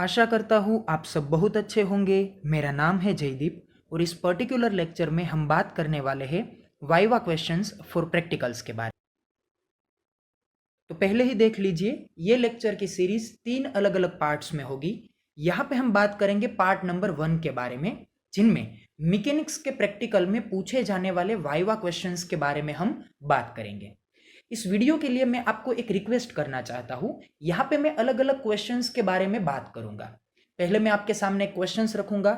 आशा करता हूँ आप सब बहुत अच्छे होंगे। मेरा नाम है जयदीप और इस पर्टिकुलर लेक्चर में हम बात करने वाले हैं वाइवा क्वेश्चंस फॉर प्रैक्टिकल्स के बारे में। तो पहले ही देख लीजिए, ये लेक्चर की सीरीज 3 अलग अलग पार्ट्स में होगी। यहाँ पे हम बात करेंगे पार्ट नंबर 1 के बारे में, जिनमें मैकेनिक्स के प्रैक्टिकल में पूछे जाने वाले वाइवा क्वेश्चंस के बारे में हम बात करेंगे। इस वीडियो के लिए मैं आपको एक रिक्वेस्ट करना चाहता हूं। यहाँ पे मैं अलग अलग क्वेश्चंस के बारे में बात करूंगा। पहले मैं आपके सामने क्वेश्चंस रखूंगा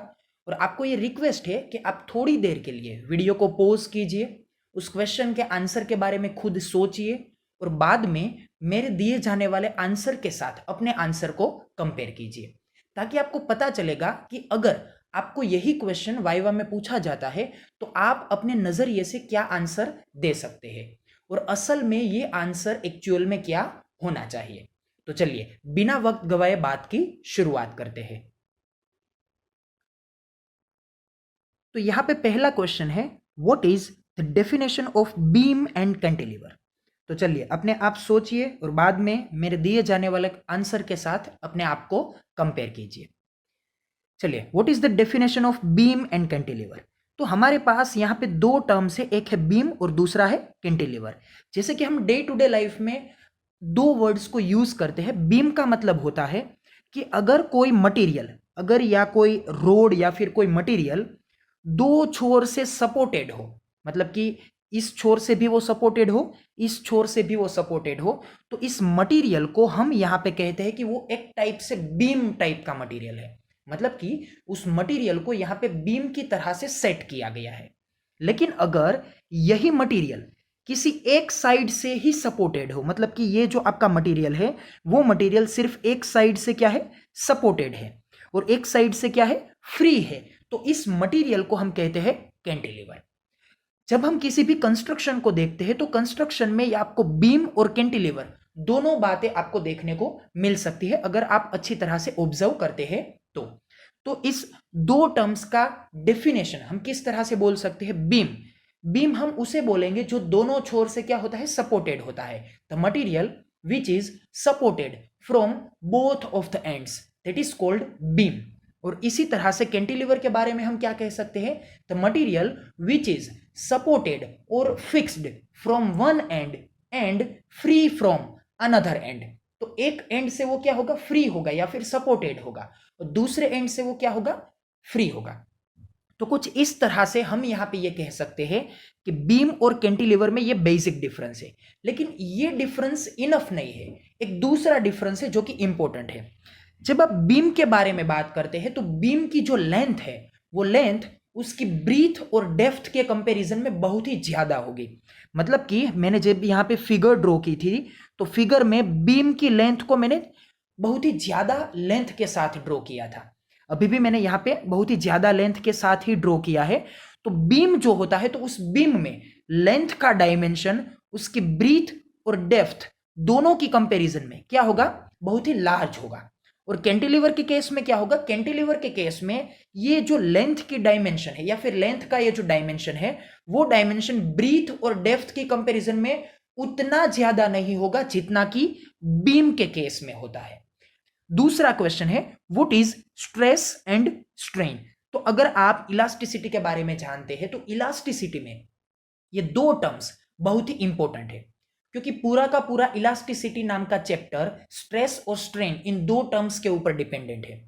और आपको ये रिक्वेस्ट है कि आप थोड़ी देर के लिए वीडियो को पॉज कीजिए, उस क्वेश्चन के आंसर के बारे में खुद सोचिए और बाद में मेरे दिए जाने वाले आंसर के साथ अपने आंसर को कंपेयर कीजिए, ताकि आपको पता चलेगा कि अगर आपको यही क्वेश्चन वाइवा में पूछा जाता है तो आप अपने नजरिए से क्या आंसर दे सकते हैं और असल में ये आंसर एक्चुअल में क्या होना चाहिए। तो चलिए बिना वक्त गवाए बात की शुरुआत करते हैं। तो यहां पे पहला क्वेश्चन है, what is the definition of beam and cantilever. तो चलिए अपने आप सोचिए और बाद में मेरे दिए जाने वाले आंसर के साथ अपने आप को कंपेयर कीजिए। चलिए, what is the definition of beam and cantilever. तो हमारे पास यहाँ पे दो टर्म्स है, एक है बीम और दूसरा है कैंटिलीवर। जैसे कि हम डे टू डे लाइफ में दो वर्ड्स को यूज करते हैं। बीम का मतलब होता है कि अगर कोई मटेरियल, अगर या कोई रोड या फिर कोई मटेरियल दो छोर से सपोर्टेड हो, मतलब कि इस छोर से भी वो सपोर्टेड हो, इस छोर से भी वो सपोर्टेड हो, तो इस मटेरियल को हम यहाँ पे कहते हैं कि वो एक टाइप से बीम टाइप का मटेरियल है। मतलब कि उस मटेरियल को यहाँ पे बीम की तरह से सेट किया गया है। लेकिन अगर यही मटेरियल किसी एक साइड से ही सपोर्टेड हो, मतलब कि ये जो आपका मटेरियल है वो मटेरियल सिर्फ एक साइड से क्या है, सपोर्टेड है और एक साइड से क्या है, फ्री है, तो इस मटेरियल को हम कहते हैं कैंटिलीवर। जब हम किसी भी कंस्ट्रक्शन को देखते हैं तो कंस्ट्रक्शन में ये आपको बीम और कैंटिलीवर दोनों बातें आपको देखने को मिल सकती है, अगर आप अच्छी तरह से ऑब्जर्व करते हैं तो इस दो टर्म्स का डेफिनेशन हम किस तरह से बोल सकते हैं। बीम हम उसे बोलेंगे जो दोनों छोर से क्या होता है, सपोर्टेड होता है। The material which is supported from both of the ends, that is called beam. और इसी तरह से कैंटिलीवर के बारे में हम क्या कह सकते हैं, the material which is supported और fixed from one end and free from another end. तो एक एंड से वो क्या होगा, फ्री होगा या फिर सपोर्टेड होगा, और दूसरे एंड से वो क्या होगा, फ्री होगा। तो कुछ इस तरह से हम यहां पे ये कह सकते हैं कि बीम और कैंटिलीवर में ये बेसिक डिफरेंस है। लेकिन ये डिफरेंस इनफ नहीं है, एक दूसरा डिफरेंस है जो कि इंपॉर्टेंट है। जब आप बीम के बारे में बात करते हैं तो बीम की जो लेंथ है वो लेंथ उसकी ब्रीथ और डेप्थ के कंपैरिजन में बहुत ही ज्यादा होगी। मतलब कि मैंने जब यहाँ पे फिगर ड्रॉ की थी तो फिगर में बीम की लेंथ को मैंने बहुत ही ज्यादा लेंथ के साथ ड्रॉ किया था। अभी भी मैंने यहाँ पे बहुत ही ज्यादा लेंथ के साथ ही ड्रॉ किया है। तो बीम जो होता है तो उस बीम में लेंथ का डायमेंशन उसकी ब्रीथ और डेप्थ दोनों की कंपैरिजन में क्या होगा, बहुत ही लार्ज होगा। और कैंटिलीवर के केस में क्या होगा, कैंटिलीवर के केस में ये जो लेंथ की डायमेंशन है या फिर लेंथ का ये जो डायमेंशन है वो डायमेंशन ब्रीथ और डेप्थ की कंपैरिजन में उतना ज्यादा नहीं होगा जितना कि बीम के केस में होता है। दूसरा क्वेश्चन है, what is stress and strain. तो अगर आप इलास्टिसिटी के बारे में जानते हैं तो इलास्टिसिटी में ये दो टर्म्स बहुत ही इंपॉर्टेंट है, क्योंकि पूरा का पूरा इलास्टिसिटी नाम का चैप्टर स्ट्रेस और स्ट्रेन इन दो टर्म्स के ऊपर डिपेंडेंट है।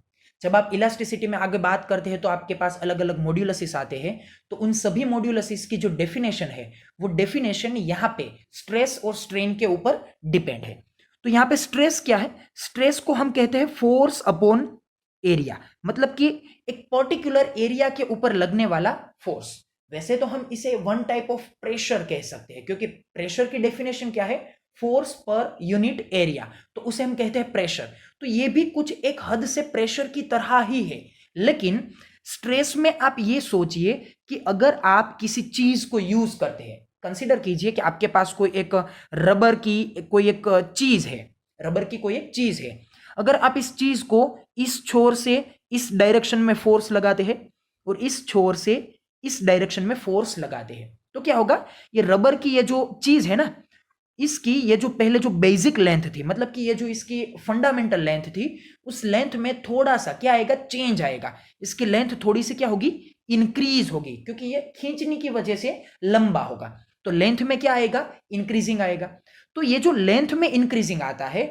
जब आप इलास्टिसिटी में आगे बात करते हैं तो आपके पास अलग अलग मॉड्यूलसिस आते हैं, तो उन सभी मॉड्यूलसिस की जो डेफिनेशन है वो डेफिनेशन यहाँ पे स्ट्रेस और स्ट्रेन के ऊपर डिपेंड है। तो यहाँ पे स्ट्रेस क्या है, स्ट्रेस को हम कहते हैं फोर्स अपॉन एरिया, मतलब कि एक पर्टिकुलर एरिया के ऊपर लगने वाला फोर्स। वैसे तो हम इसे वन टाइप ऑफ प्रेशर कह सकते हैं, क्योंकि प्रेशर की डेफिनेशन क्या है, फोर्स पर यूनिट एरिया, तो उसे हम कहते हैं प्रेशर। तो ये भी कुछ एक हद से प्रेशर की तरह ही है। लेकिन स्ट्रेस में आप ये सोचिए कि अगर आप किसी चीज को यूज करते हैं, कंसीडर कीजिए कि आपके पास कोई एक रबर की कोई एक चीज है, रबर की कोई एक चीज है। अगर आप इस चीज को इस छोर से इस डायरेक्शन में फोर्स लगाते हैं और इस छोर से इस डायरेक्शन में फोर्स लगाते हैं तो क्या होगा, ये रबर की ये जो चीज है ना इसकी ये जो पहले जो बेसिक लेंथ थी, मतलब कि ये जो इसकी फंडामेंटल लेंथ थी, उस लेंथ में थोड़ा सा क्या आएगा, चेंज आएगा। इसकी लेंथ थोड़ी सी क्या होगी, इंक्रीज होगी, क्योंकि ये खींचने की वजह से लंबा होगा। तो लेंथ में क्या आएगा, इंक्रीजिंग आएगा। तो ये जो लेंथ में इंक्रीजिंग आता है,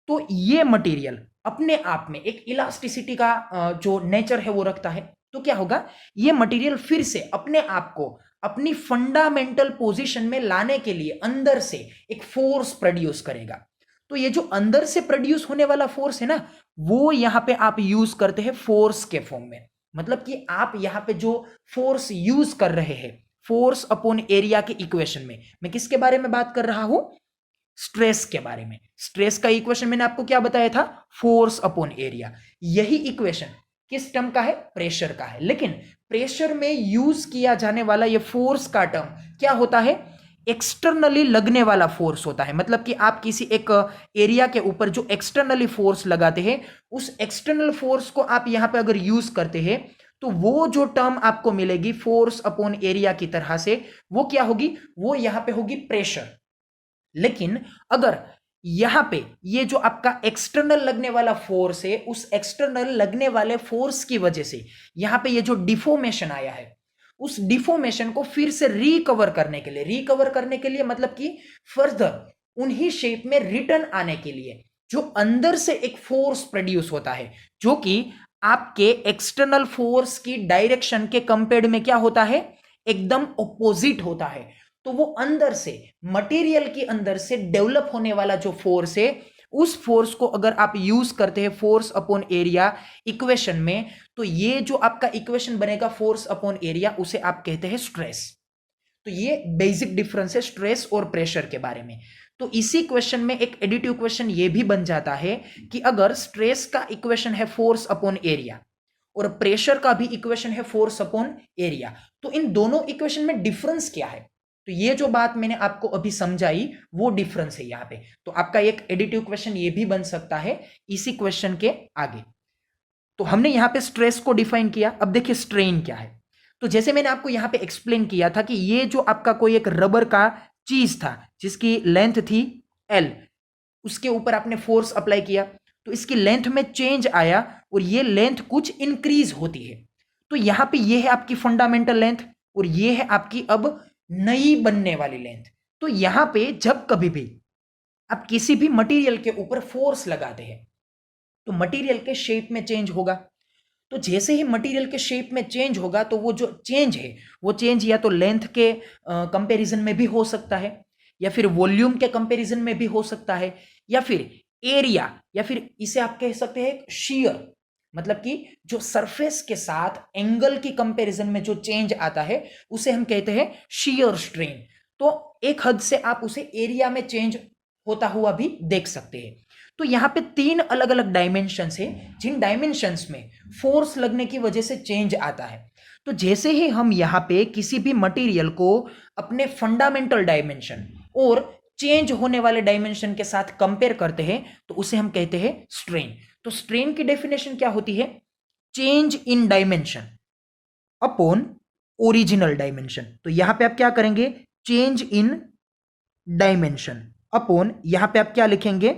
तो ये मटेरियल अपने आप में एक इलास्टिसिटी का जो नेचर है वो रखता है। तो क्या होगा, ये मटेरियल फिर से अपने आप को अपनी फंडामेंटल पोजीशन में लाने के लिए अंदर से एक फोर्स प्रोड्यूस करेगा। तो ये जो अंदर से प्रोड्यूस होने वाला फोर्स है ना, वो यहां पे आप यूज करते हैं फोर्स के फॉर्म में। मतलब कि आप यहां पे जो फोर्स यूज कर रहे हैं फोर्स अपॉन एरिया के इक्वेशन में, मैं किसके बारे में बात कर रहा हूं, स्ट्रेस के बारे में। स्ट्रेस का इक्वेशन मैंने आपको क्या बताया था, फोर्स अपॉन एरिया। यही इक्वेशन किस टर्म का है, प्रेशर का है। लेकिन प्रेशर में यूज किया जाने वाला ये फोर्स का टर्म क्या होता है, एक्सटर्नली लगने वाला फोर्स होता है। मतलब कि आप किसी एक एरिया के ऊपर जो एक्सटर्नली फोर्स लगाते हैं, उस एक्सटर्नल फोर्स को आप यहां पे अगर यूज करते हैं, तो वो जो टर्म आपको मिलेगी फोर्स अपॉन एरिया की तरह से, वो क्या होगी, वो यहां पे होगी प्रेशर। लेकिन अगर यहां पे ये जो आपका एक्सटर्नल लगने वाला फोर्स है, उस एक्सटर्नल लगने वाले फोर्स की वजह से यहां पे ये जो डिफॉर्मेशन आया है, उस डिफॉर्मेशन को फिर से रिकवर करने के लिए मतलब कि फर्दर उन्हीं शेप में रिटर्न आने के लिए जो अंदर से एक फोर्स प्रोड्यूस होता है, जो कि आपके एक्सटर्नल फोर्स की डायरेक्शन के कंपेयर में क्या होता है, एकदम ऑपोजिट होता है। तो वो अंदर से मटेरियल के अंदर से डेवलप होने वाला जो फोर्स है, उस फोर्स को अगर आप यूज करते हैं फोर्स अपॉन एरिया इक्वेशन में, तो ये जो आपका इक्वेशन बनेगा फोर्स अपॉन एरिया, उसे आप कहते हैं स्ट्रेस। तो ये बेसिक डिफरेंस है स्ट्रेस और प्रेशर के बारे में। तो इसी क्वेश्चन में एक एडिटिव क्वेश्चन ये भी बन जाता है कि अगर स्ट्रेस का इक्वेशन है फोर्स अपॉन एरिया और प्रेशर का भी इक्वेशन है फोर्स अपॉन एरिया, तो इन दोनों इक्वेशन में डिफरेंस क्या है। तो ये जो बात मैंने आपको अभी समझाई वो डिफरेंस है यहाँ पे। तो आपका एक एडिटिव क्वेश्चन ये भी बन सकता है इसी क्वेश्चन के आगे। तो हमने यहाँ पे स्ट्रेस को डिफाइन किया। अब देखिए स्ट्रेन क्या है। तो जैसे मैंने आपको यहाँ पे एक्सप्लेन किया था कि ये जो आपका कोई एक रबर का चीज था जिसकी लेंथ थी एल, उसके ऊपर आपने फोर्स अप्लाई किया, तो इसकी लेंथ में चेंज आया और ये लेंथ कुछ इंक्रीज होती है। तो यहां पे ये है आपकी फंडामेंटल लेंथ और ये है आपकी अब नई बनने वाली लेंथ। तो यहां पे जब कभी भी आप किसी भी मटेरियल के ऊपर फोर्स लगाते हैं तो मटेरियल के शेप में चेंज होगा। तो जैसे ही मटेरियल के शेप में चेंज होगा, तो वो जो चेंज है वो चेंज या तो लेंथ के कंपैरिजन में भी हो सकता है, या फिर वॉल्यूम के कंपैरिजन में भी हो सकता है, या फिर एरिया, या फिर इसे आप कह सकते हैं शेयर। मतलब कि जो सरफेस के साथ एंगल की कंपैरिजन में जो चेंज आता है उसे हम कहते हैं शेयर स्ट्रेन। तो एक हद से आप उसे एरिया में चेंज होता हुआ भी देख सकते हैं। तो यहां पे 3 अलग अलग डायमेंशंस है, जिन डायमेंशंस में फोर्स लगने की वजह से चेंज आता है। तो जैसे ही हम यहां पे किसी भी मटेरियल को अपने फंडामेंटल डायमेंशन और चेंज होने वाले डायमेंशन के साथ कंपेयर करते हैं, तो उसे हम कहते हैं स्ट्रेन। तो स्ट्रेन की डेफिनेशन क्या होती है, change in dimension upon original dimension. तो यहां पे आप क्या करेंगे, चेंज इन डायमेंशन अपॉन, यहां पे आप क्या लिखेंगे,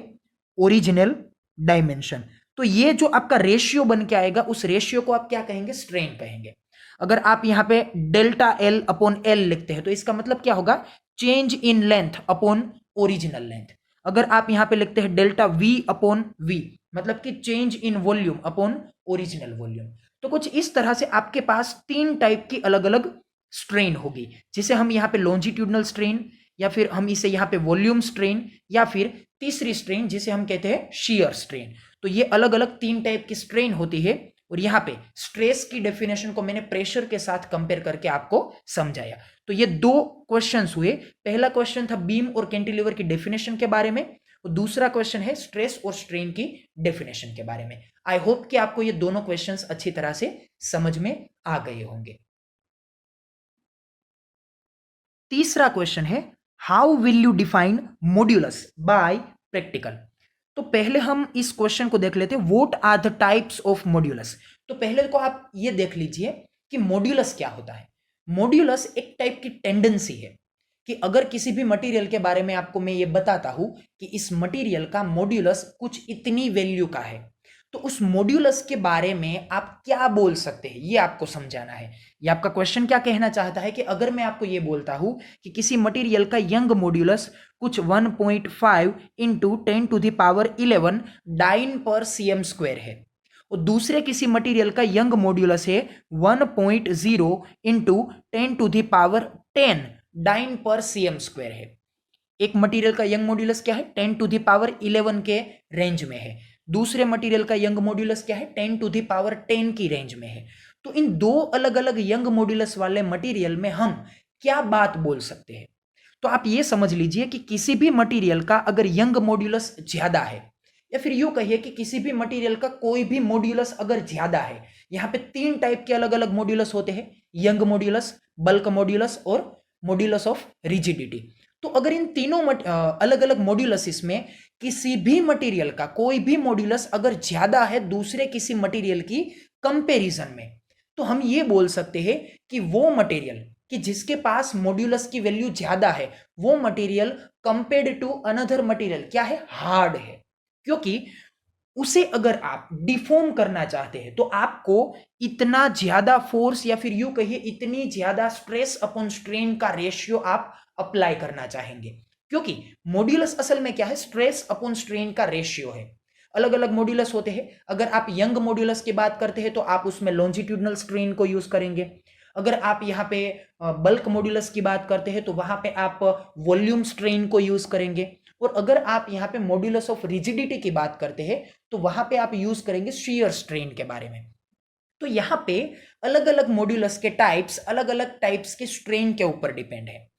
ओरिजिनल डायमेंशन। तो ये जो आपका रेशियो बन के आएगा, उस रेशियो को आप क्या कहेंगे, स्ट्रेन कहेंगे। अगर आप यहां पे डेल्टा एल अपॉन एल लिखते हैं तो इसका मतलब क्या होगा, change in length upon original length. अगर आप यहां पे लिखते हैं डेल्टा वी अपॉन वी, मतलब कि change in volume upon original volume. तो कुछ इस तरह से आपके पास 3 टाइप की अलग अलग स्ट्रेन होगी, जिसे हम यहाँ पे लॉन्जिट्यूडनल स्ट्रेन, या फिर हम इसे यहाँ पे वॉल्यूम स्ट्रेन, या फिर तीसरी स्ट्रेन जिसे हम कहते हैं शियर स्ट्रेन। तो ये अलग अलग 3 टाइप की स्ट्रेन होती है। और यहाँ पे स्ट्रेस की डेफिनेशन को मैंने प्रेशर के साथ कंपेयर करके आपको समझाया। तो ये 2 क्वेश्चंस हुए। पहला क्वेश्चन था बीम और कैंटिलीवर की डेफिनेशन के बारे में, और दूसरा क्वेश्चन है स्ट्रेस और स्ट्रेन की डेफिनेशन के बारे में। आई होप कि आपको ये दोनों क्वेश्चंस अच्छी तरह से समझ में आ गए होंगे। तीसरा क्वेश्चन है, how will you define modulus by practical. तो पहले हम इस क्वेश्चन को देख लेते हैं, what are the types of modulus. तो पहले को आप ये देख लीजिए कि मॉड्यूलस क्या होता है। मॉड्यूलस एक टाइप की टेंडेंसी है कि अगर किसी भी मटेरियल के बारे में आपको मैं ये बताता हूं कि इस मटेरियल का मॉड्यूलस कुछ इतनी वैल्यू का है, तो उस मॉड्यूलस के बारे में आप क्या बोल सकते हैं, ये आपको समझाना है। ये आपका क्वेश्चन क्या कहना चाहता है कि अगर मैं आपको ये बोलता हूं कि किसी मटेरियल का यंग मॉड्यूलस कुछ 1.5 इंटू 10⁻11 डाइन पर सीएम स्क्वायर है, और दूसरे किसी मटेरियल का यंग मॉड्यूलस है 1.0 इंटू 10⁻10 डाइन पर सीएम स्क्वायर है। एक मटेरियल का यंग मॉड्यूलस क्या है, 10⁻11 के रेंज में है, दूसरे मटेरियल का यंग मॉड्यूलस क्या है, 10⁻10 की रेंज में है। तो इन दो अलग अलग यंग मॉड्यूलस वाले मटेरियल में हम क्या बात बोल सकते हैं? तो आप ये समझ लीजिए कि किसी भी मटेरियल का अगर यंग मॉड्यूलस ज्यादा है, या फिर यूं कहिए कि किसी भी मटेरियल का कोई भी मॉड्यूलस अगर ज्यादा है, यहां पे तीन टाइप के अलग अलग मॉड्यूलस होते हैं, यंग मॉड्यूलस, बल्क मॉड्यूलस और मॉड्यूलस ऑफ रिजिडिटी। तो अगर इन तीनों अलग अलग मॉड्यूलसिस में किसी भी मटेरियल का कोई भी मॉड्यूलस अगर ज्यादा है दूसरे किसी मटेरियल की कंपैरिजन में, तो हम ये बोल सकते हैं कि वो मटेरियल कि जिसके पास मॉड्यूलस की वैल्यू ज्यादा है, वो material compared to another material क्या है, हार्ड है। क्योंकि उसे अगर आप डिफॉर्म करना चाहते हैं तो आपको इतना ज्यादा फोर्स या फिर यूं कहिए इतनी ज्यादा स्ट्रेस अपॉन स्ट्रेन का रेशियो आप अप्लाई करना चाहेंगे, क्योंकि मॉड्यूलस असल में क्या है, स्ट्रेस अपॉन स्ट्रेन का रेशियो है। अलग अलग मॉड्यूलस होते हैं। अगर आप यंग मॉड्यूलस की बात करते हैं तो आप उसमें लॉन्जिट्यूडनल स्ट्रेन को यूज करेंगे। अगर आप यहाँ पे बल्क मॉड्यूलस की बात करते हैं तो वहां पे आप वॉल्यूम स्ट्रेन को यूज करेंगे। और अगर आप यहाँ पे मॉड्यूलस ऑफ रिजिडिटी की बात करते हैं तो वहां पे आप यूज करेंगे शियर स्ट्रेन के बारे में। तो यहाँ पे अलग अलग मॉड्यूलस के टाइप्स अलग अलग टाइप्स के स्ट्रेन के ऊपर डिपेंड है।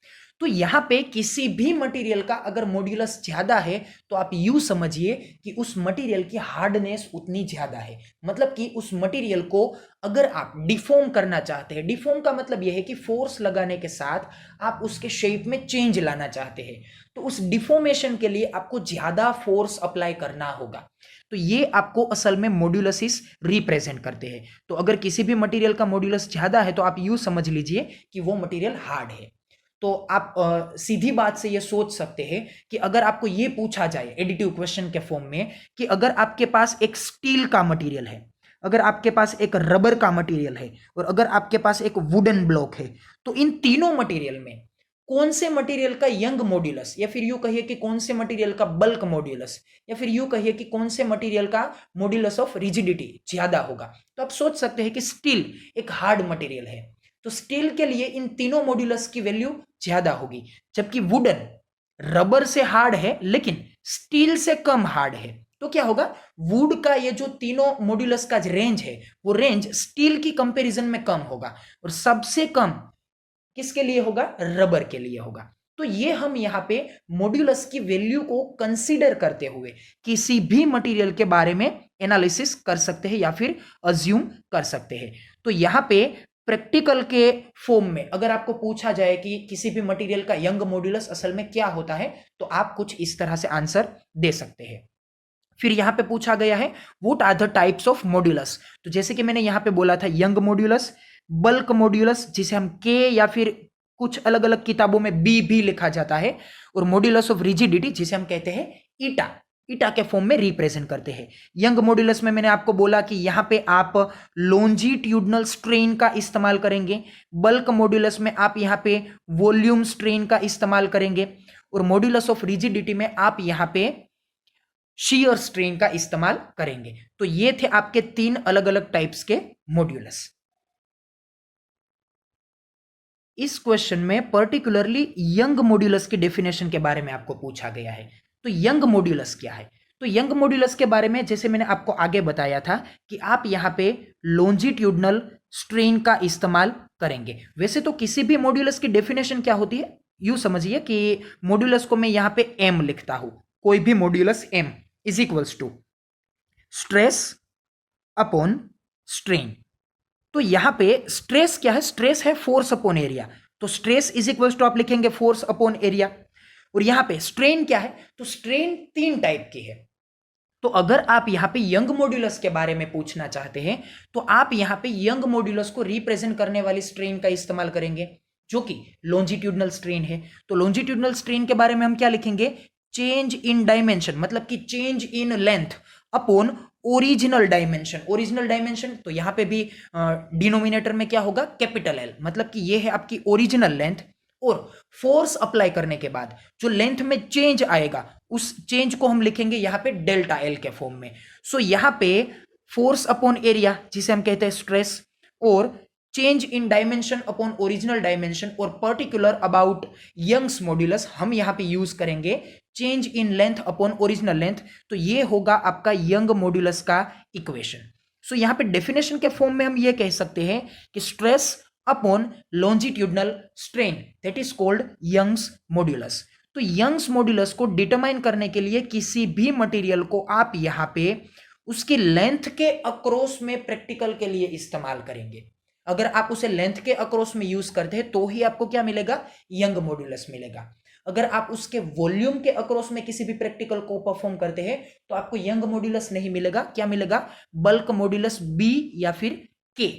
तो यहां पे किसी भी मटेरियल का अगर मॉड्यूलस ज्यादा है तो आप यूं समझिए कि उस मटेरियल की हार्डनेस उतनी ज्यादा है। मतलब कि उस मटेरियल को अगर आप डिफॉर्म करना चाहते हैं, डिफॉर्म का मतलब यह है कि फोर्स लगाने के साथ आप उसके शेप में चेंज लाना चाहते हैं, तो उस डिफॉर्मेशन के लिए आपको ज्यादा फोर्स अप्लाई करना होगा। तो ये आपको असल में मॉड्यूलसिस रिप्रेजेंट करते हैं। तो अगर किसी भी मटेरियल का मॉड्यूलस ज्यादा है तो आप यूं समझ लीजिए कि वो मटेरियल हार्ड है। तो आप सीधी बात से ये सोच सकते हैं कि अगर आपको ये पूछा जाए एडिटिव क्वेश्चन के फॉर्म में कि अगर आपके पास एक स्टील का मटेरियल है, अगर आपके पास एक रबर का मटेरियल है और अगर आपके पास एक वुडन ब्लॉक है, तो इन तीनों मटेरियल में कौन से मटेरियल का यंग मॉड्यूलस या फिर यूं कहिए कि कौन से मटेरियल का बल्क मॉड्यूलस या फिर यूं कहिए कि कौन से मटेरियल का मॉड्यूलस ऑफ रिजिडिटी ज्यादा होगा? तो आप सोच सकते हैं कि स्टील एक हार्ड मटेरियल है, तो स्टील के लिए इन तीनों मॉड्यूलस की वैल्यू ज्यादा होगी, जबकि वुडन रबर से हार्ड है लेकिन स्टील से कम हार्ड है। तो क्या होगा, वुड का ये जो तीनों मॉड्यूलस का रेंज है वो रेंज स्टील की कंपैरिजन में कम होगा और सबसे कम किसके लिए होगा, रबर के लिए होगा। तो ये हम यहाँ पे मॉड्यूलस की वैल्यू को कंसीडर करते हुए किसी भी मटेरियल के बारे में एनालिसिस कर सकते हैं या फिर अज्यूम कर सकते हैं। तो यहाँ पे प्रैक्टिकल के फॉर्म में अगर आपको पूछा जाए कि किसी भी मटेरियल का यंग मॉड्यूलस असल में क्या होता है, तो आप कुछ इस तरह से आंसर दे सकते हैं। फिर यहां पे पूछा गया है what are the types of modulus. तो जैसे कि मैंने यहां पे बोला था यंग मॉड्यूलस, बल्क मॉड्यूलस जिसे हम के या फिर कुछ अलग अलग किताबों में बी भी लिखा जाता है, और मॉड्यूलस ऑफ रिजिडिटी जिसे हम कहते हैं ईटा, ईटा के फॉर्म में रिप्रेजेंट करते हैं। यंग मॉड्यूलस में मैंने आपको बोला कि यहां पे आप लॉन्जिट्यूडनल स्ट्रेन का इस्तेमाल करेंगे, बल्क मॉड्यूलस में आप यहां पे वॉल्यूम स्ट्रेन का इस्तेमाल करेंगे, और मॉड्यूलस ऑफ रिजिडिटी में आप यहां पे शियर स्ट्रेन का इस्तेमाल करेंगे। तो ये थे आपके तीन अलग अलग टाइप्स के मॉड्यूलस। इस क्वेश्चन में पर्टिकुलरली यंग मॉड्यूलस की डेफिनेशन के बारे में आपको पूछा गया है। तो यंग मॉड्यूलस क्या है? तो यंग मॉड्यूलस के बारे में जैसे मैंने आपको आगे बताया था कि आप यहां पे लॉन्जिट्यूडनल स्ट्रेन का इस्तेमाल करेंगे। वैसे तो किसी भी मॉड्यूलस की डेफिनेशन क्या होती है, यूं समझिए कि मॉड्यूलस को मैं यहां पे एम लिखता हूं, कोई भी modulus M is equals to stress upon strain. तो यहां पे स्ट्रेस क्या है, स्ट्रेस है फोर्स अपॉन एरिया, तो स्ट्रेस इज इक्वल्स टू आप लिखेंगे फोर्स अपॉन एरिया। और यहां पे स्ट्रेन क्या है, तो स्ट्रेन तीन टाइप की है। तो अगर आप यहां पे यंग मॉड्यूलस के बारे में पूछना चाहते हैं तो आप यहां पे यंग मॉड्यूलस को रिप्रेजेंट करने वाली स्ट्रेन का इस्तेमाल करेंगे, जो कि लॉन्जिट्यूडनल स्ट्रेन है। तो लॉन्जिट्यूडनल स्ट्रेन के बारे में हम क्या लिखेंगे, चेंज इन डायमेंशन, मतलब कि change in length upon original dimension. Original dimension तो यहां पे भी डिनोमिनेटर में क्या होगा, कैपिटल एल, मतलब कि ये है आपकी ओरिजिनल लेंथ, और फोर्स अप्लाई करने के बाद जो लेंथ में चेंज आएगा उस चेंज को हम लिखेंगे यहां पे डेल्टा एल के फॉर्म में। सो यहां पे फोर्स अपॉन एरिया जिसे हम कहते हैं स्ट्रेस, और change in dimension upon original dimension, और पर्टिकुलर अबाउट यंग्स मॉड्यूलस हम यहां पे यूज करेंगे change in length upon original length. तो ये होगा आपका यंग मॉड्यूलस का इक्वेशन। सो यहां पे डेफिनेशन के फॉर्म में हम ये कह सकते हैं कि stress upon longitudinal strain that is called Young's modulus. तो यंग्स मॉड्यूलस को डिटरमाइन करने के लिए किसी भी मटेरियल को आप यहां पे उसकी लेंथ के अक्रॉस में प्रैक्टिकल के लिए इस्तेमाल करेंगे। अगर आप उसे लेंथ के अक्रॉस में यूज करते हैं तो ही आपको क्या मिलेगा, यंग मॉड्यूलस मिलेगा। अगर आप उसके वॉल्यूम के अक्रॉस में किसी भी प्रैक्टिकल को परफॉर्म करते हैं तो आपको यंग मॉड्यूलस नहीं मिलेगा, क्या मिलेगा, बल्क मॉड्यूलस बी या फिर के।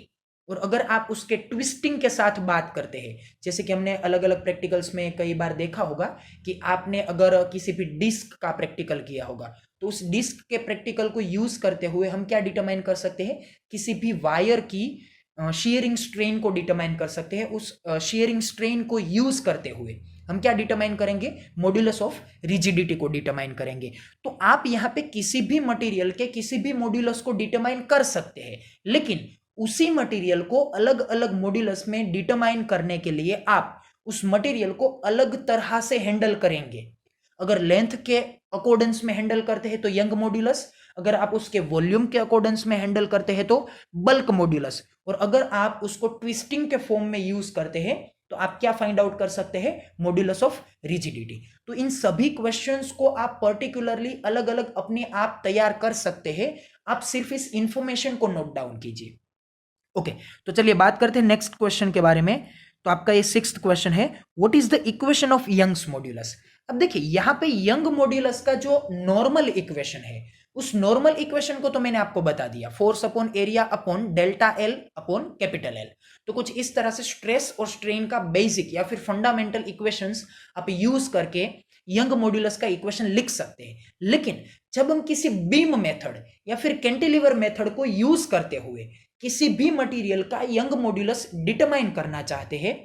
और अगर आप उसके ट्विस्टिंग के साथ बात करते हैं, जैसे कि हमने अलग अलग प्रैक्टिकल्स में कई बार देखा होगा कि आपने अगर किसी भी डिस्क का प्रैक्टिकल किया होगा तो उस डिस्क के प्रैक्टिकल को यूज करते हुए हम क्या डिटरमाइन कर सकते हैं, किसी भी वायर की शेयरिंग स्ट्रेन को डिटरमाइन कर सकते हैं। उस शेयरिंग स्ट्रेन को यूज करते हुए हम क्या डिटरमाइन करेंगे, मॉड्यूलस ऑफ रिजिडिटी को डिटरमाइन करेंगे। तो आप यहां पे किसी भी मटेरियल के किसी भी मॉड्यूलस को डिटरमाइन कर सकते हैं, लेकिन उसी मटेरियल को अलग अलग मॉड्यूलस में डिटरमाइन करने के लिए आप उस मटेरियल को अलग तरह से हैंडल करेंगे। अगर लेंथ के अकॉर्डेंस में हैंडल करते हैं तो यंग मॉड्यूलस, अगर आप उसके वॉल्यूम के अकॉर्डेंस में हैंडल करते हैं तो बल्क मॉड्यूलस, और अगर आप उसको ट्विस्टिंग के फॉर्म में यूज करते हैं तो आप क्या फाइंड आउट कर सकते हैं, मॉड्यूलस ऑफ रिजिडिटी। तो इन सभी क्वेश्चंस को आप पर्टिकुलरली अलग अलग अपने आप तैयार कर सकते हैं, आप सिर्फ इस इंफॉर्मेशन को नोट डाउन कीजिए। ओके, तो चलिए बात करते हैं नेक्स्ट क्वेश्चन के बारे में। तो आपका ये 6th क्वेश्चन है, what is the equation of Young's modulus. अब देखिए यहां पे यंग मॉड्यूलस का जो नॉर्मल इक्वेशन है उस नॉर्मल इक्वेशन को तो मैंने आपको बता दिया, force upon area upon delta L upon capital L. तो कुछ इस तरह से स्ट्रेस और स्ट्रेन का बेसिक या फिर फंडामेंटल इक्वेशंस आप यूज करके यंग मॉड्यूलस का इक्वेशन लिख सकते हैं। लेकिन जब हम किसी बीम मेथड या फिर कैंटिलीवर मेथड को यूज करते हुए किसी भी मटेरियल का यंग मॉड्यूलस डिटरमाइन करना चाहते हैं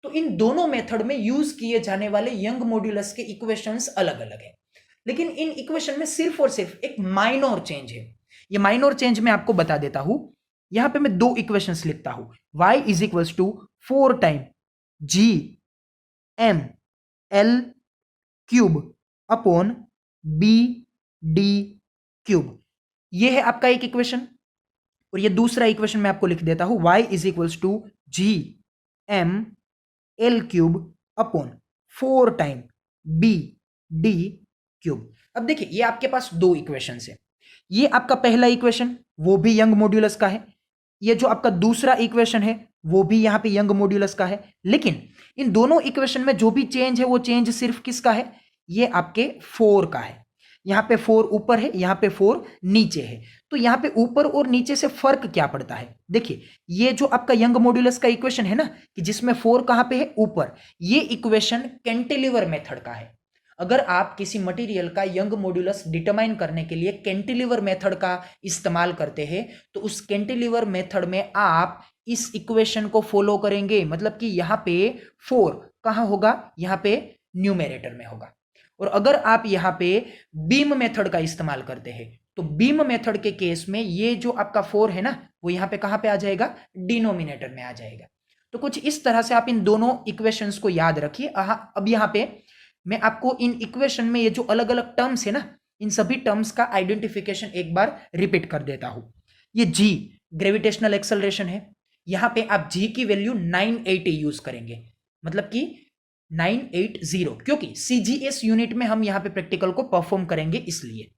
तो इन दोनों मेथड में यूज किए जाने वाले यंग मॉड्यूलस के इक्वेशंस अलग अलग है। लेकिन इन इक्वेशन में सिर्फ और सिर्फ एक माइनर चेंज है। ये माइनर चेंज मैं आपको बता देता हूं। यहां पे मैं दो इक्वेशंस लिखता हूं, y is equals to 4 time G M L cube upon B D cube. ये है आपका एक इक्वेशन, और ये दूसरा इक्वेशन मैं आपको लिख देता हूं, y is equals to G M L cube upon 4 time B D cube. अब देखिए ये आपके पास दो इक्वेशंस है। ये आपका पहला इक्वेशन वो भी यंग मॉड्यूलस का है, ये जो आपका दूसरा इक्वेशन है वो भी यहां पे यंग मॉड्यूलस का है। लेकिन इन दोनों इक्वेशन में जो भी चेंज है वो चेंज सिर्फ किसका है, ये आपके 4 का है। यहां पे 4 ऊपर है, यहां पे 4 नीचे है। तो यहां पे ऊपर और नीचे से फर्क क्या पड़ता है, देखिए ये जो आपका यंग मॉड्यूलस का इक्वेशन है ना कि जिसमें 4 कहां पे है, ऊपर, ये इक्वेशन कैंटिलीवर मेथड का है। अगर आप किसी मटेरियल का यंग मॉड्यूलस डिटरमाइन करने के लिए कैंटिलीवर मेथड का इस्तेमाल करते हैं तो उस कैंटिलीवर मेथड में आप इस इक्वेशन को फॉलो करेंगे, मतलब कि यहां पे 4 कहां होगा, यहां पे न्यूमेरेटर में होगा। और अगर आप यहां पे बीम मेथड का इस्तेमाल करते हैं तो बीम मेथड के केस में ये जो आपका 4 है ना वो यहां पे कहां पे आ जाएगा, डिनोमिनेटर में आ जाएगा। तो कुछ इस तरह से आप इन दोनों इक्वेशंस को याद रखिए। अब यहां पे मैं आपको इन इक्वेशन में ये जो अलग अलग टर्म्स है ना इन सभी टर्म्स का आइडेंटिफिकेशन एक बार रिपीट कर देता हूं। ये जी ग्रेविटेशनल एक्सेलरेशन है, यहां पे आप जी की वैल्यू 980 यूज करेंगे, मतलब कि 980, क्योंकि सीजीएस यूनिट में हम यहां पे प्रैक्टिकल को परफॉर्म करेंगे इसलिए।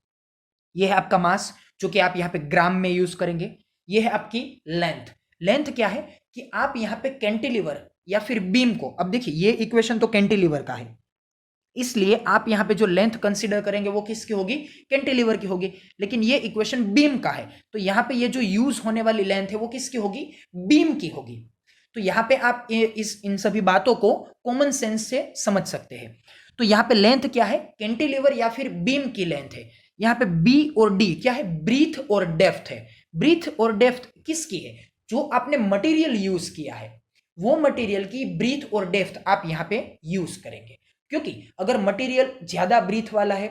यह है आपका मास जो कि आप यहां पे ग्राम में यूज करेंगे। यह है आपकी लेंथ। लेंथ क्या है कि आप यहां पे कैंटिलीवर या फिर बीम को, अब देखिए ये इक्वेशन तो कैंटिलीवर का है इसलिए आप यहां पे जो लेंथ कंसीडर करेंगे वो किसकी होगी, कैंटिलीवर की होगी। लेकिन ये इक्वेशन बीम का है तो यहां पे ये जो यूज होने वाली लेंथ है वो किसकी होगी, बीम की होगी। तो यहाँ पे आप इन सभी बातों को कॉमन सेंस से समझ सकते हैं। तो यहाँ पे लेंथ क्या है, कैंटिलीवर या फिर बीम की लेंथ है। यहाँ पे बी और डी क्या है, ब्रीथ और डेप्थ है। ब्रीथ और डेप्थ किसकी है, जो आपने मटेरियल यूज किया है वो मटेरियल की ब्रीथ और डेप्थ आप यहाँ पे यूज करेंगे। क्योंकि अगर मटेरियल ज्यादा ब्रीथ वाला है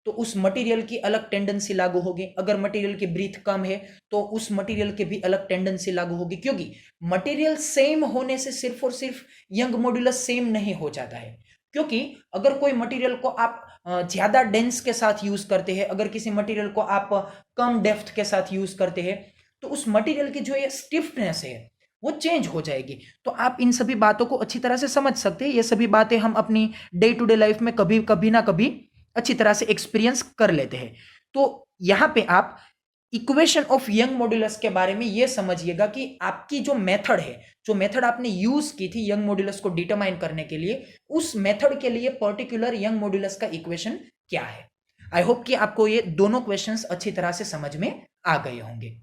तो उस मटेरियल की अलग टेंडेंसी लागू होगी, अगर मटेरियल की ब्रीथ कम है तो उस मटेरियल की भी अलग टेंडेंसी लागू होगी। क्योंकि मटेरियल सेम होने से सिर्फ और सिर्फ यंग मॉड्यूलस सेम नहीं हो जाता है। क्योंकि अगर कोई मटेरियल को आप ज्यादा डेंस के साथ यूज करते हैं, अगर किसी मटेरियल को आप कम डेप्थ के साथ यूज करते हैं, तो उस मटेरियल की जो ये स्टिफनेस है वो चेंज हो जाएगी। तो आप इन सभी बातों को अच्छी तरह से समझ सकते हैं। ये सभी बातें हम अपनी डे टू डे लाइफ में कभी कभी ना कभी अच्छी तरह से एक्सपीरियंस कर लेते हैं। तो यहां पे आप इक्वेशन ऑफ यंग मॉड्यूलस के बारे में ये समझिएगा कि आपकी जो मेथड है, जो मेथड आपने यूज की थी यंग मॉड्यूलस को डिटरमाइन करने के लिए, उस मेथड के लिए पर्टिकुलर यंग मॉड्यूलस का इक्वेशन क्या है। आई होप कि आपको ये दोनों क्वेश्चंस अच्छी तरह से समझ में आ गए होंगे।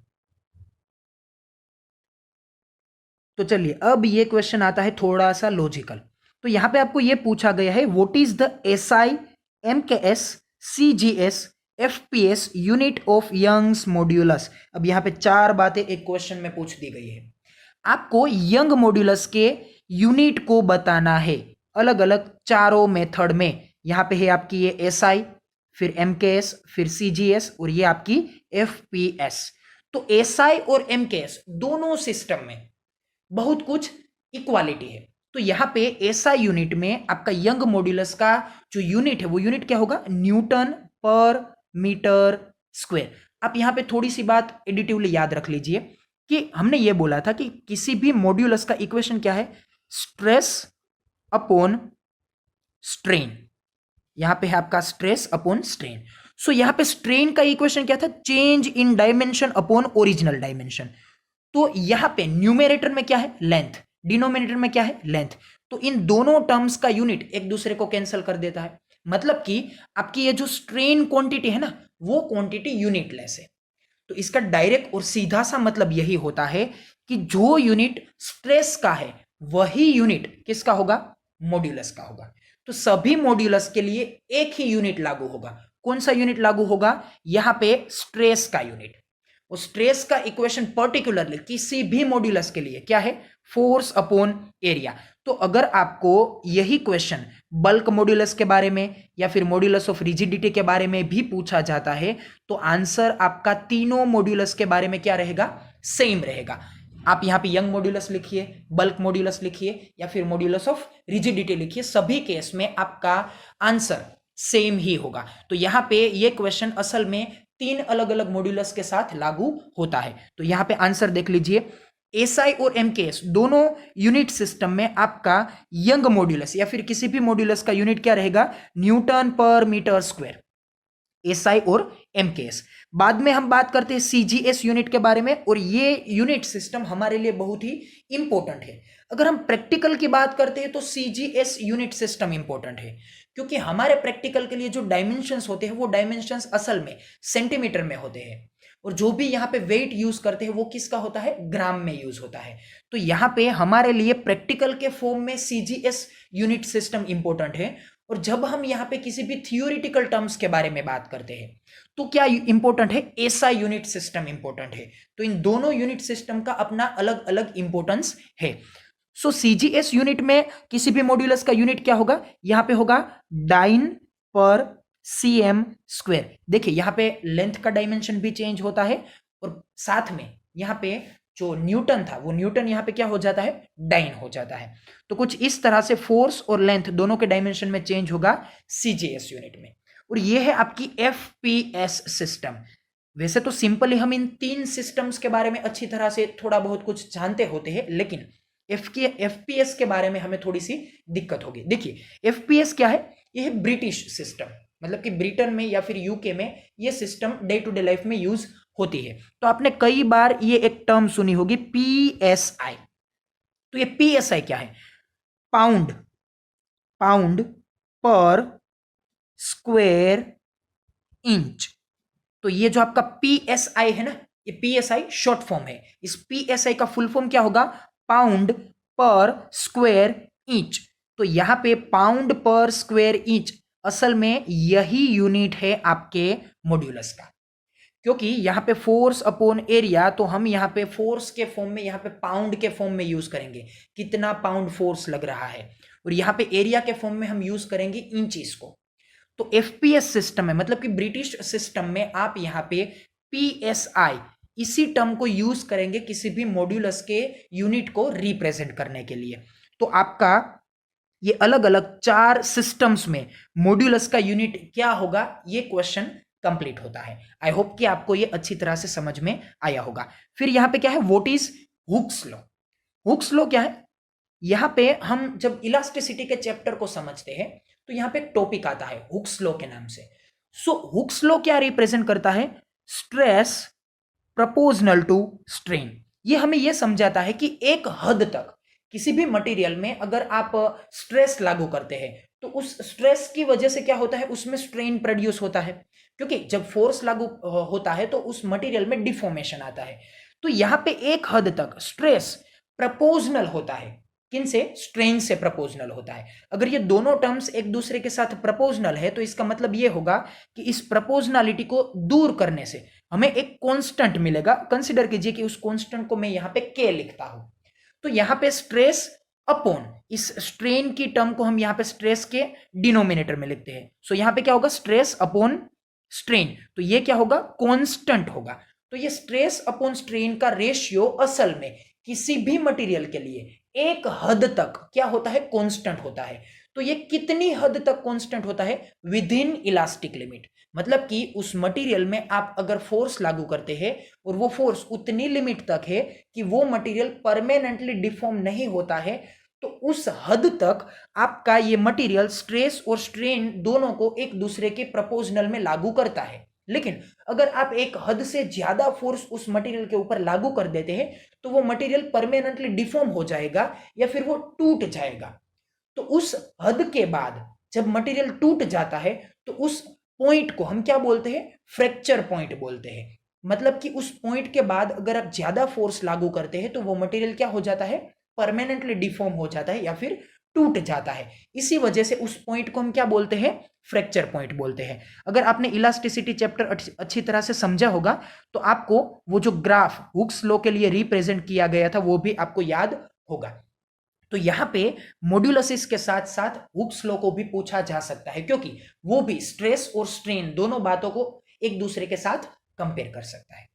तो चलिए अब ये क्वेश्चन आता है थोड़ा सा लॉजिकल। तो यहां पे आपको ये पूछा गया है, what is the SI MKS CGS FPS unit of Young's modulus. अब यहां पे चार बातें एक क्वेश्चन में पूछ दी गई है। आपको यंग मॉड्यूलस के यूनिट को बताना है अलग अलग चारों मेथड में। यहां पे है आपकी ये एसआई, फिर एमकेएस, फिर सीजीएस और ये आपकी एफपीएस। तो एसआई और एमकेएस दोनों सिस्टम में बहुत कुछ इक्वालिटी है। तो यहां पे एसआई यूनिट में आपका यंग मॉड्यूलस का जो यूनिट है वो यूनिट क्या होगा, न्यूटन पर मीटर स्क्वायर। आप यहां पे थोड़ी सी बात एडिटिवली याद रख लीजिए कि हमने ये बोला था कि किसी भी मॉड्यूलस का इक्वेशन क्या है, स्ट्रेस अपॉन स्ट्रेन। यहां पे है आपका स्ट्रेस अपॉन स्ट्रेन। सो यहां पे स्ट्रेन का इक्वेशन क्या था, change in dimension upon original dimension. तो यहां पे न्यूमेरेटर में क्या है, लेंथ, डिनोमिनेटर में क्या है, लेंथ। तो इन दोनों टर्म्स का यूनिट एक दूसरे को कैंसिल कर देता है। मतलब कि आपकी ये जो स्ट्रेन क्वांटिटी है ना, वो क्वांटिटी यूनिटलेस है। तो इसका डायरेक्ट और सीधा सा मतलब यही होता है कि जो यूनिट स्ट्रेस का है वही यूनिट किसका होगा, मॉड्यूलस का होगा। तो सभी मॉड्यूलस के लिए एक ही यूनिट लागू होगा। कौन सा यूनिट लागू होगा, यहां पे स्ट्रेस का यूनिट। और स्ट्रेस का इक्वेशन पर्टिकुलरली किसी भी मॉड्यूलस के लिए क्या है, फोर्स अपॉन एरिया। तो अगर आपको यही क्वेश्चन बल्क मॉड्यूलस के बारे में या फिर मॉड्यूलस ऑफ रिजिडिटी के बारे में भी पूछा जाता है तो आंसर आपका तीनों मॉड्यूलस के बारे में क्या रहेगा, सेम रहेगा। आप यहां पे यंग मॉड्यूलस लिखिए, बल्क मॉड्यूलस लिखिए या फिर मॉड्यूलस ऑफ रिजिडिटी लिखिए, सभी केस में आपका आंसर सेम ही होगा। तो यहां पे ये क्वेश्चन असल में तीन अलग अलग मॉड्यूलस के साथ लागू होता है। तो यहां पे आंसर देख लीजिए, एसआई और एमकेएस दोनों यूनिट सिस्टम में आपका यंग मॉड्यूलस या फिर किसी भी मॉड्यूलस का यूनिट क्या रहेगा, न्यूटन पर मीटर स्क्वायर, एसआई और एमकेएस। बाद में हम बात करते हैं सीजीएस यूनिट के बारे में, और ये यूनिट सिस्टम हमारे लिए बहुत ही इंपॉर्टेंट है। अगर हम प्रैक्टिकल की बात करते हैं तो सीजीएस यूनिट सिस्टम इंपॉर्टेंट है, क्योंकि हमारे प्रैक्टिकल के लिए जो डायमेंशंस होते हैं वो डायमेंशंस असल में सेंटीमीटर में होते हैं, और जो भी यहाँ पे वेट यूज करते हैं वो किसका होता है, ग्राम में यूज होता है। तो यहाँ पे हमारे लिए प्रैक्टिकल के फॉर्म में सीजीएस यूनिट सिस्टम इंपॉर्टेंट है। और जब हम यहाँ पे किसी भी थियोरिटिकल टर्म्स के बारे में बात करते हैं तो क्या इंपॉर्टेंट है, एसआई यूनिट सिस्टम इंपॉर्टेंट है। तो इन दोनों यूनिट सिस्टम का अपना अलग अलग इंपॉर्टेंस है। सो सीजीएस यूनिट में किसी भी मॉड्यूलस का यूनिट क्या होगा, यहां पे होगा डाइन पर सीएम स्क्वायर। देखिए यहां पे लेंथ का डायमेंशन भी चेंज होता है, और साथ में यहां पे जो न्यूटन था वो न्यूटन यहां पे क्या हो जाता है, डाइन हो जाता है। तो कुछ इस तरह से फोर्स और लेंथ दोनों के डायमेंशन में चेंज होगा सीजीएस यूनिट में। और ये है आपकी एफपीएस सिस्टम। वैसे तो सिंपली हम इन तीन सिस्टम्स के बारे में अच्छी तरह से थोड़ा बहुत कुछ जानते होते हैं, लेकिन एफपीएस के बारे में हमें थोड़ी सी दिक्कत होगी। देखिए एफपीएस क्या है, ये है ब्रिटिश सिस्टम, मतलब कि ब्रिटेन में या फिर यूके में ये system day to day life में यूज होती है। तो आपने कई बार ये एक टर्म सुनी होगी पीएसआई। तो ये पीएसआई क्या है, पाउंड पाउंड पर स्क्वायर इंच। तो ये जो आपका पीएसआई है ना, ये पीएसआई शॉर्ट फॉर्म है। इस पीएसआई का फुल फॉर्म क्या होगा, पाउंड पर स्क्वायर इंच। तो यहां पे पाउंड पर स्क्वायर इंच असल में यही यूनिट है आपके मॉड्यूलस का, क्योंकि यहाँ पे फोर्स अपॉन एरिया तो हम यहाँ पे फोर्स के फॉर्म में, यहाँ पे पाउंड के फॉर्म में यूज करेंगे, कितना पाउंड फोर्स लग रहा है, और यहाँ पे एरिया के फॉर्म में हम यूज करेंगे इंचेस को। तो एफपीएस सिस्टम में, मतलब कि ब्रिटिश सिस्टम में, आप यहाँ पे पीएसआई इसी टर्म को यूज करेंगे किसी भी मॉड्यूलस के यूनिट को रिप्रेजेंट करने के लिए। तो आपका ये अलग अलग 4 सिस्टम्स में मॉड्यूलस का यूनिट क्या होगा, ये क्वेश्चन कंप्लीट होता है। आई होप कि आपको ये अच्छी तरह से समझ में आया होगा। फिर यहां पे क्या है, what is Hooke's law. Hooke's law क्या है, यहां पे हम जब इलास्टिसिटी के चैप्टर को समझते हैं तो यहां पे एक टॉपिक आता है हुक्स लॉ के नाम से। सो हुक्स लॉ क्या रिप्रेजेंट करता है, स्ट्रेस प्रोपोर्शनल टू स्ट्रेन। ये हमें यह समझाता है कि एक हद तक किसी भी मटेरियल में अगर आप स्ट्रेस लागू करते हैं तो उस स्ट्रेस की वजह से क्या होता है, उसमें स्ट्रेन प्रोड्यूस होता है, क्योंकि जब फोर्स लागू होता है तो उस मटेरियल में डिफॉर्मेशन आता है। तो यहां पे एक हद तक स्ट्रेस प्रोपोर्शनल होता है, किनसे, स्ट्रेन से प्रोपोर्शनल होता है। अगर ये दोनों टर्म्स एक दूसरे के साथ प्रोपोर्शनल है तो इसका मतलब ये होगा कि इस प्रोपोर्शनलिटी को दूर करने से हमें एक कांस्टेंट मिलेगा। कंसीडर कीजिए कि उस कांस्टेंट को मैं यहां पे के लिखता हूं, तो यहां पे स्ट्रेस अपॉन इस स्ट्रेन की टर्म को हम यहां पे स्ट्रेस के डिनोमिनेटर में लिखते हैं। सो यहां पे क्या होगा, स्ट्रेस अपॉन स्ट्रेन, तो ये क्या होगा, कांस्टेंट होगा। तो ये स्ट्रेस अपॉन स्ट्रेन का रेशियो असल में किसी भी मटेरियल के लिए एक हद तक क्या होता है, कांस्टेंट होता है। तो ये कितनी हद तक कांस्टेंट होता है, विद इन इलास्टिक लिमिट, मतलब कि उस मटेरियल में आप अगर फोर्स लागू करते हैं और वो फोर्स उतनी लिमिट तक है कि वो मटेरियल परमानेंटली डिफॉर्म नहीं होता है, तो उस हद तक आपका ये मटेरियल स्ट्रेस और स्ट्रेन दोनों को एक दूसरे के प्रोपोर्शनल में लागू करता है। लेकिन अगर आप एक हद से ज्यादा फोर्स उस मटेरियल के ऊपर लागू कर देते हैं तो वो मटेरियल परमानेंटली डिफॉर्म हो जाएगा या फिर वो टूट जाएगा। तो उस हद के बाद जब मटेरियल टूट जाता है तो उस पॉइंट को हम क्या बोलते हैं, फ्रैक्चर पॉइंट बोलते हैं। मतलब कि उस पॉइंट के बाद अगर आप ज्यादा फोर्स लागू करते हैं तो वो मटेरियल क्या हो जाता है, परमानेंटली डिफॉर्म हो जाता है या फिर टूट जाता है। इसी वजह से उस पॉइंट को हम क्या बोलते हैं, फ्रैक्चर पॉइंट बोलते हैं। अगर आपने इलास्टिसिटी चैप्टर अच्छी तरह से समझा होगा तो आपको वो जो ग्राफ हुक्स लॉ के लिए रिप्रेजेंट किया गया था वो भी आपको याद होगा। तो यहां पे मॉड्यूलसिस के साथ साथ हुक्स लॉ को भी पूछा जा सकता है, क्योंकि वो भी स्ट्रेस और स्ट्रेन दोनों बातों को एक दूसरे के साथ कंपेयर कर सकता है।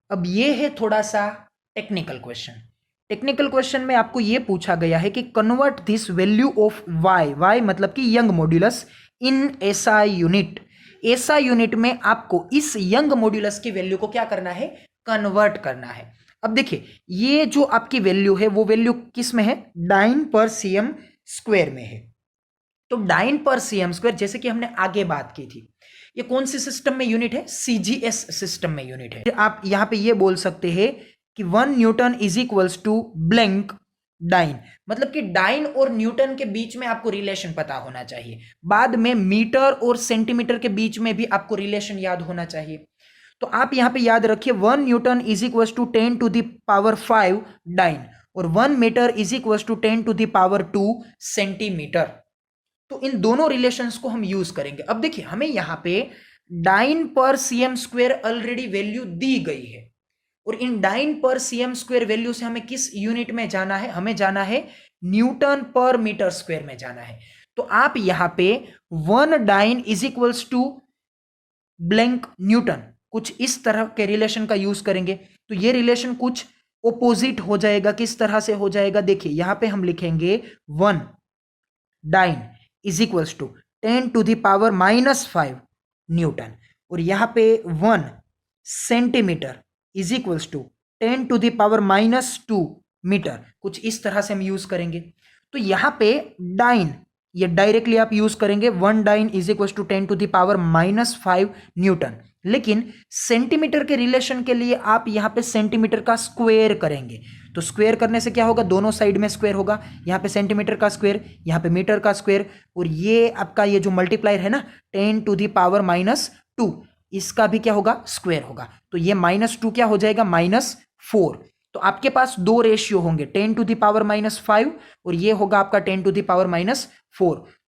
अब ये है थोड़ा सा टेक्निकल क्वेश्चन। टेक्निकल क्वेश्चन में आपको ये पूछा गया है कि convert this value of Y, Y मतलब कि Young modulus, in SI unit. SI unit में आपको इस यंग मॉड्यूलस की वैल्यू को क्या करना है, कन्वर्ट करना है। अब देखिए ये जो आपकी वैल्यू है वो वैल्यू किस में है, डाइन पर सीएम स्क्वायर में है। तो डाइन पर सीएम स्क्वायर, जैसे कि हमने आगे बात की थी, ये कौन सी सिस्टम में यूनिट है, सीजीएस सिस्टम में यूनिट है। आप यहां पे ये बोल सकते हैं कि 1 newton is equals to blank dyne, मतलब कि डाइन और न्यूटन के बीच में आपको रिलेशन पता होना चाहिए। बाद में मीटर और सेंटीमीटर के बीच में भी आपको रिलेशन याद होना चाहिए। तो आप यहां पे याद रखिए 1 newton is equals to 10 to the power 5 dyne और 1 metre is equals to 10 to the power 2 centimetre. तो इन दोनों रिलेशंस को हम यूज करेंगे। अब देखिए हमें यहां पे डाइन पर सीएम स्क्वायर ऑलरेडी वैल्यू दी गई है और इन डाइन पर सीएम स्क्वायर वैल्यू से हमें किस यूनिट में जाना है, हमें जाना है न्यूटन पर मीटर स्क्वायर में जाना है। तो आप यहां पे 1 dyne is equals to blank newton, कुछ इस तरह के रिलेशन का यूज करेंगे। तो ये रिलेशन कुछ ओपोजिट हो जाएगा। किस तरह से हो जाएगा, देखिए यहां पे हम लिखेंगे 1 dyne is equals to 10 to the power -5 newton और यहां पे 1 centimetre is equals to 10 to the power -2 metre, कुछ इस तरह से हम यूज करेंगे। तो यहां पे डाइन ये डायरेक्टली आप यूज करेंगे 1 dyne is equals to 10 to the power -5 newton. लेकिन सेंटीमीटर के रिलेशन के लिए आप यहां पे सेंटीमीटर का स्क्वायर करेंगे। तो स्क्वायर करने से क्या होगा, दोनों साइड में स्क्वायर होगा। यहां पे सेंटीमीटर का स्क्वायर, यहां पे मीटर का स्क्वायर, और ये आपका ये जो मल्टीप्लायर है ना 10 टू द पावर -2, इसका भी क्या होगा, स्क्वायर होगा। तो ये -2 क्या हो जाएगा, -4। तो आपके पास दो रेशियो होंगे, 10⁻⁻5 और ये होगा आपका 10⁻⁴।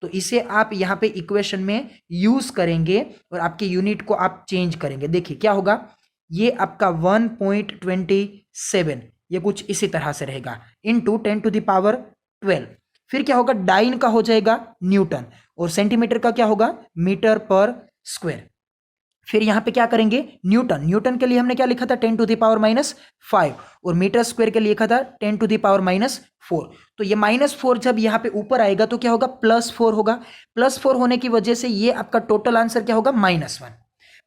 तो इसे आप यहाँ पे इक्वेशन में यूज करेंगे और आपके यूनिट को आप चेंज करेंगे। देखिए क्या होगा, ये आपका 1.27 ये कुछ इसी तरह से रहेगा इंटू 10⁻12। फिर क्या होगा, डाइन का हो जाएगा न्यूटन और सेंटीमीटर का क्या होगा, मीटर पर स्क्वायर। फिर यहां पे क्या करेंगे, न्यूटन के लिए हमने क्या लिखा था, 10⁻⁵ और मीटर स्क्वायर के लिए लिखा था 10⁻⁴। तो ये -4 जब यहाँ पे ऊपर आएगा तो क्या होगा, +4 होगा। +4 होने की वजह से ये आपका टोटल आंसर क्या होगा, -1।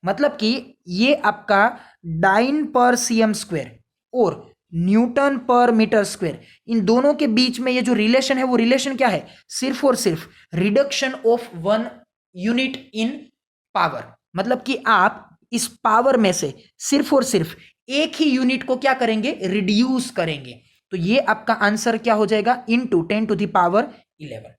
मतलब कि ये आपका डाइन पर cm स्क्वायर और न्यूटन पर मीटर स्क्वायर, इन दोनों के बीच में ये जो रिलेशन है वो रिलेशन क्या है, सिर्फ और सिर्फ reduction of 1 unit in power. मतलब कि आप इस पावर में से सिर्फ और सिर्फ एक ही यूनिट को क्या करेंगे, रिड्यूस करेंगे। तो ये आपका आंसर क्या हो जाएगा, इंटू 10⁻11।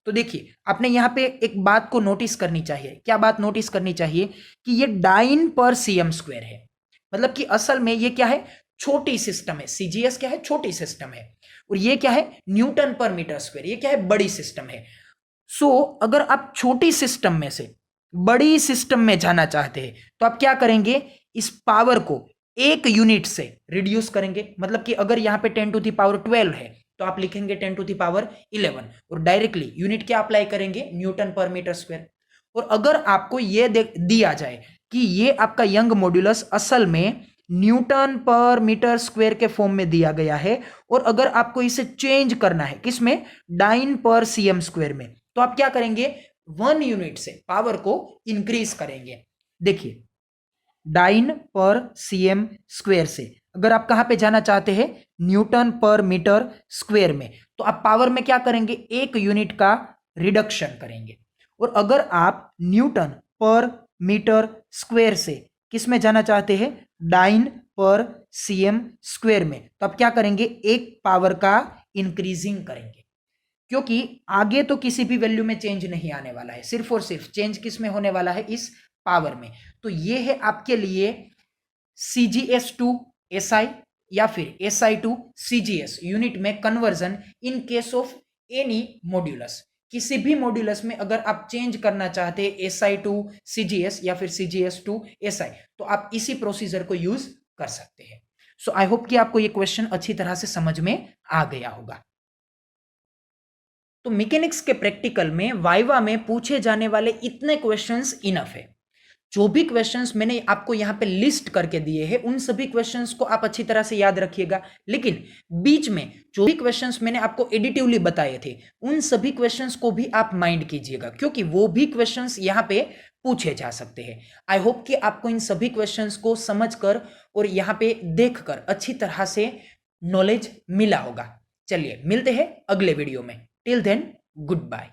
तो देखिए आपने यहां पे एक बात को नोटिस करनी चाहिए। क्या बात नोटिस करनी चाहिए, कि ये डाइन पर cm स्क्वायर है। मतलब कि असल में ये क्या है, छोटी सिस्टम है। सीजीएस क्या है, छोटी सिस्टम है। और ये क्या है, न्यूटन पर मीटर स्क्वायर, ये क्या है, बड़ी सिस्टम है। सो अगर आप छोटी सिस्टम में से बड़ी सिस्टम में जाना चाहते हैं तो आप क्या करेंगे, इस पावर को एक यूनिट से रिड्यूस करेंगे। मतलब कि अगर यहां पे 10⁻12 है तो आप लिखेंगे 10⁻11 और डायरेक्टली यूनिट क्या अप्लाई करेंगे, न्यूटन पर मीटर स्क्वायर। और अगर आपको यह दिया जाए कि ये आपका यंग मॉड्यूलस असल में न्यूटन पर मीटर स्क्वायर के फॉर्म में दिया गया है और अगर आपको इसे चेंज करना है किसमें, डाइन पर cm स्क्वायर में, तो आप क्या करेंगे, 1 यूनिट से पावर को इंक्रीज करेंगे। देखिए डाइन पर cm स्क्वायर से अगर आप कहां पे जाना चाहते हैं, न्यूटन पर मीटर स्क्वायर में, तो आप पावर में क्या करेंगे, एक यूनिट का रिडक्शन करेंगे। और अगर आप न्यूटन पर मीटर स्क्वायर से किस में जाना चाहते हैं, डाइन पर cm स्क्वायर में, तो आप क्या करेंगे, एक पावर का इंक्रीजिंग करेंगे। क्योंकि आगे तो किसी भी वैल्यू में चेंज नहीं आने वाला है, सिर्फ और सिर्फ चेंज किस में होने वाला है, इस पावर में। तो ये है आपके लिए CGS to SI या फिर SI to CGS यूनिट में conversion in case of any modulus. किसी भी मॉड्यूलस में अगर आप चेंज करना चाहते हैं SI to CGS या फिर CGS to SI, तो आप इसी प्रोसीजर को यूज कर सकते हैं। सो आई होप कि आपको ये क्वेश्चन अच्छी तरह से समझ में आ गया होगा। तो मैकेनिक्स के प्रैक्टिकल में वाइवा में पूछे जाने वाले इतने क्वेश्चंस इनफ है। जो भी क्वेश्चंस मैंने आपको यहां पे लिस्ट करके दिए हैं उन सभी क्वेश्चंस को आप अच्छी तरह से याद रखिएगा, लेकिन बीच में जो भी क्वेश्चंस मैंने आपको एडिटिवली बताए थे उन सभी क्वेश्चंस को भी आप माइंड कीजिएगा, क्योंकि वो भी क्वेश्चंस यहां पे पूछे जा सकते हैं। आई होप कि आपको इन सभी क्वेश्चंस को समझकर और यहां पे देखकर अच्छी तरह से नॉलेज मिला होगा। चलिए मिलते हैं अगले वीडियो में। Till then good bye.